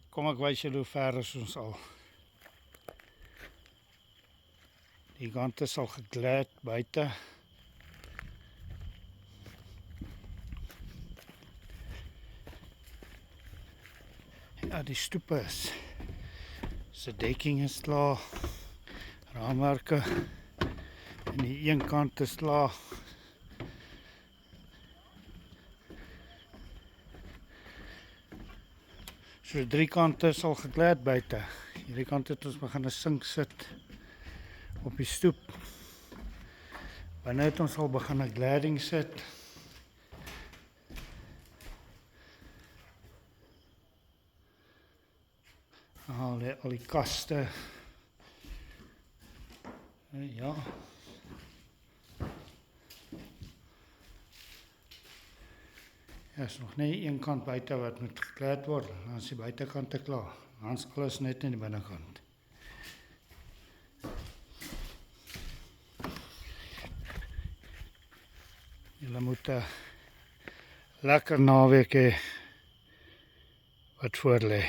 Kom ek wys julle hoe ver is ons al. Die kant is al geglad buite. Ja, die stoep is. Se dekking is klaar. Raamwerke. En die een kant is klaar. So 3 kante is al geglad buite. Hierdie kant het ons begin 'n sink sit op die stoep. Binne het ons al begin 'n gladding sit. Al die kaste. Ja. Er is nog net een kant buite wat moet geklad word. Dan is die buitekant te klaar. Anders alles net in die binnekant. Julle moet 'n lekker naweek hê wat voor lê.